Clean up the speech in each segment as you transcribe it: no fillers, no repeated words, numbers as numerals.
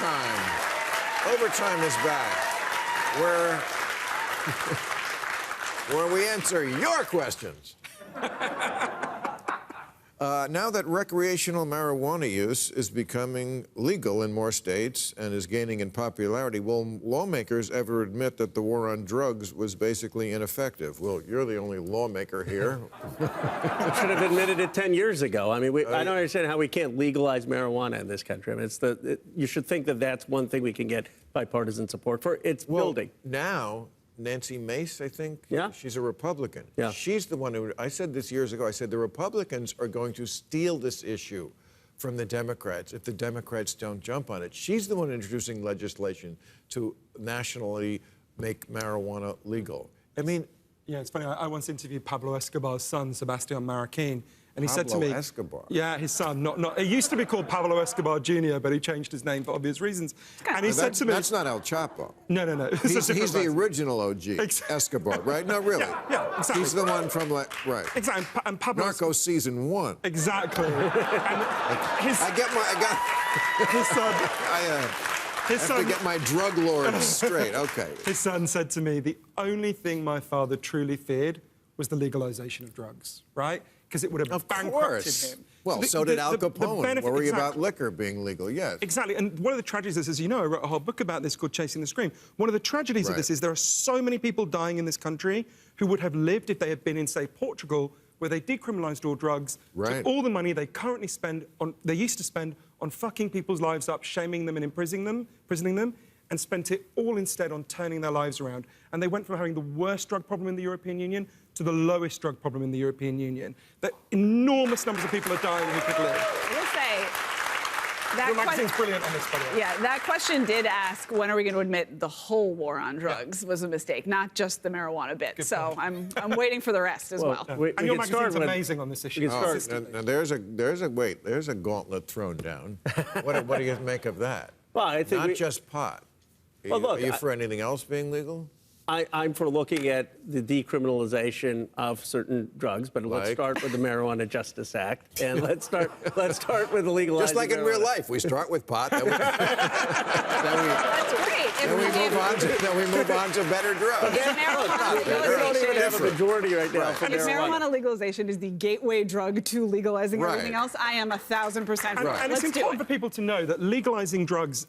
overtime. Overtime is back, where we answer your questions. Now that recreational marijuana use is becoming legal in more states and is gaining in popularity, will lawmakers ever admit that the war on drugs was basically ineffective? Well, you're the only lawmaker here. Should have admitted it 10 years ago. I mean, I don't understand how we can't legalize marijuana in this country. I mean, you should think that that's one thing we can get bipartisan support for. It's building. Now, Nancy Mace, I think. Yeah. She's a Republican. Yeah. She's the one who, I said this years ago, I said the Republicans are going to steal this issue from the Democrats if the Democrats don't jump on it. She's the one introducing legislation to nationally make marijuana legal. I mean... Yeah, it's funny. I once interviewed Pablo Escobar's son, Sebastian Marroquin, and he said to me... Pablo Escobar? Yeah, his son. Not. He used to be called Pablo Escobar Jr., but he changed his name for obvious reasons. And he said to me... That's not El Chapo. No. He's the original OG, Escobar, right? No, really. Yeah, exactly. He's the one from, right. Exactly. And Pablo... Narcos Season 1. Exactly. And his... I got... His son... I have to get my drug lords straight. Okay. His son said to me, the only thing my father truly feared was the legalization of drugs, right? Because it would have bankrupted him. Well, so did Al Capone. Worry about liquor being legal, yes. Exactly. And one of the tragedies is, as you know, I wrote a whole book about this called Chasing the Scream. One of the tragedies of this is there are so many people dying in this country who would have lived if they had been in, say, Portugal, where they decriminalized all drugs, took all the money they currently spend on, they used to spend on fucking people's lives up, shaming them and imprisoning them, and spent it all instead on turning their lives around. And they went from having the worst drug problem in the European Union to the lowest drug problem in the European Union. That enormous numbers of people are dying who could live. I will say, your magazine's brilliant on this, by the way. Yeah, that question did ask, when are we going to admit the whole war on drugs was a mistake, not just the marijuana bit. Good so I'm waiting for the rest as well. And your magazine's amazing on this issue. Now there's a gauntlet thrown down. What do you make of that? Well, I think not just pot. Well, look, are you for anything else being legal? I'm for looking at the decriminalization of certain drugs, but let's start with the Marijuana Justice Act, and let's start with the legalization. Just like in real life, we start with pot, then we, That's great. then we move on to better drugs. We don't even have a majority right now for If marijuana legalization is the gateway drug to legalizing everything else, I am 1,000% And it's important for people to know that legalizing drugs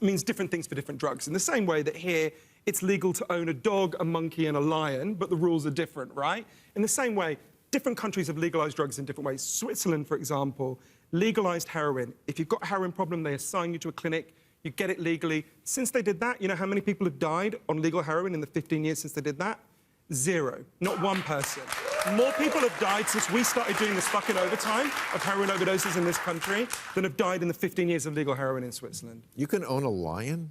means different things for different drugs. In the same way that here, it's legal to own a dog, a monkey, and a lion, but the rules are different, right? In the same way, different countries have legalized drugs in different ways. Switzerland, for example, legalized heroin. If you've got a heroin problem, they assign you to a clinic, you get it legally. Since they did that, you know how many people have died on legal heroin in the 15 years since they did that? 0. Not one person. More people have died since we started doing this fucking overtime of heroin overdoses in this country than have died in the 15 years of legal heroin in Switzerland. You can own a lion?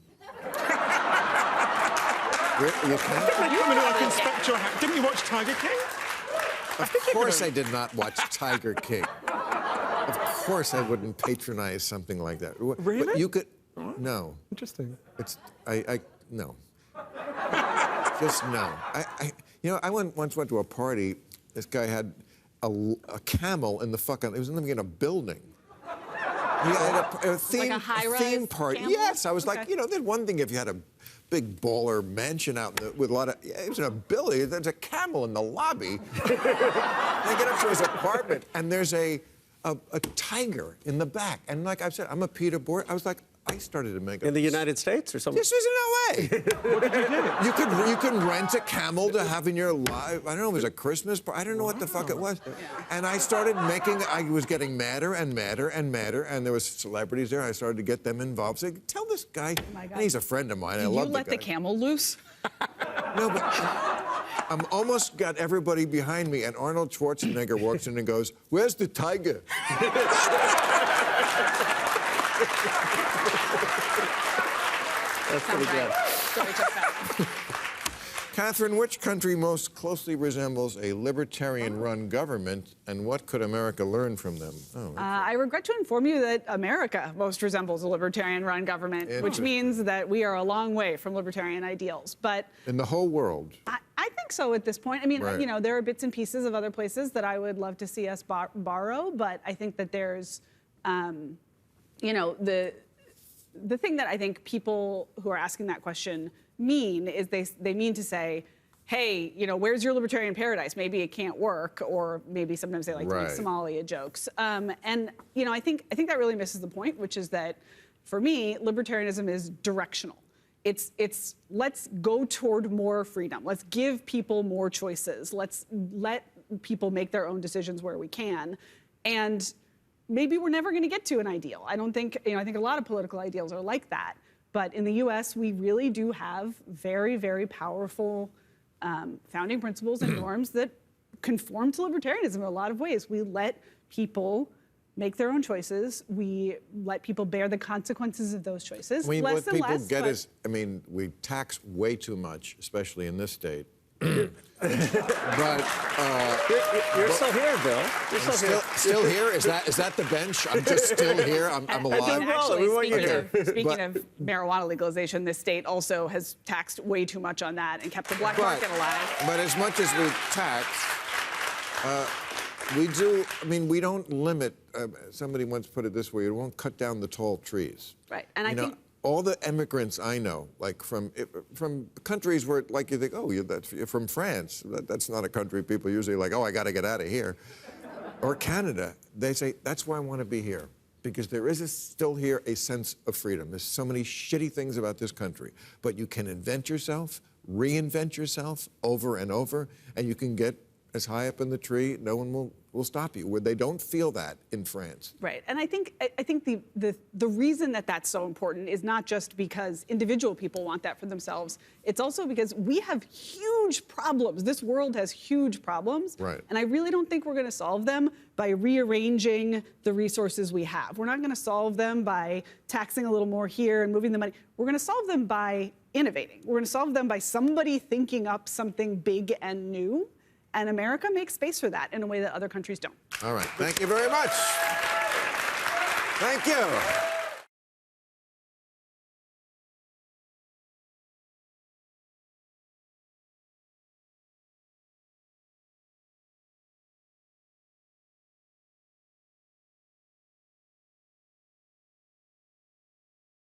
You can? Didn't you watch Tiger King? Of course I did not watch Tiger King. Of course I wouldn't patronize something like that. Really? But you could... No. Interesting. No. Just no. I once went to a party. This guy had a camel in the fucking... It was living in a building. He had a theme party. Camel? Yes, I was like, there's one thing if you had a big baller mansion out with a lot of... It was in a building. There's a camel in the lobby. They get up to his apartment, and there's a tiger in the back. And like I've said, I'm a Peter Board. I was like, I started to make... In the United States or something? This was in L.A. What did you do? You could rent a camel to have in your life. I don't know, it was a Christmas party. I don't know what the fuck it was. And I started making... I was getting madder and madder and madder, and there was celebrities there. I started to get them involved. So tell this guy... And he's a friend of mine. I love the guy. You let the camel loose? No, but... I'm almost got everybody behind me, and Arnold Schwarzenegger walks in and goes, "Where's the tiger?" That's pretty good. Katherine, which country most closely resembles a libertarian-run government, and what could America learn from them? I regret to inform you that America most resembles a libertarian-run government, which means that we are a long way from libertarian ideals. But in the whole world? I think so at this point. I mean, there are bits and pieces of other places that I would love to see us borrow, but I think that there's, the thing that I think people who are asking that question mean is they mean to say, hey, where's your libertarian paradise? Maybe it can't work, or maybe sometimes they like to make Somalia jokes. And I think that really misses the point, which is that for me, libertarianism is directional. It's let's go toward more freedom. Let's give people more choices. Let's let people make their own decisions where we can. And maybe we're never going to get to an ideal. I don't think, I think a lot of political ideals are like that. But in the US, we really do have very, very powerful founding principles and norms that conform to libertarianism in a lot of ways. We let people make their own choices. We let people bear the consequences of those choices. I mean, less what and people less, get is, we tax way too much, especially in this state. But you're still here, Bill. You're still here. Is that the bench? I'm just still here. I'm alive. Speaking of marijuana legalization, this state also has taxed way too much on that and kept the black market alive. But as much as we tax, we do. We don't limit. Somebody once put it this way: you won't cut down the tall trees. Right, and I think. All the immigrants I know, like from countries where, like, you think, oh, you're from France. That's not a country people usually like, oh, I got to get out of here. Or Canada, they say, that's why I want to be here. Because there is still here a sense of freedom. There's so many shitty things about this country. But you can invent yourself, reinvent yourself over and over, and you can get as high up in the tree, no one will stop you, where they don't feel that in France. Right, and I think the reason that that's so important is not just because individual people want that for themselves, it's also because we have huge problems. This world has huge problems, right. And I really don't think we're gonna solve them by rearranging the resources we have. We're not gonna solve them by taxing a little more here and moving the money. We're gonna solve them by innovating. We're gonna solve them by somebody thinking up something big and new. And America makes space for that in a way that other countries don't. All right. Thank you very much. Thank you.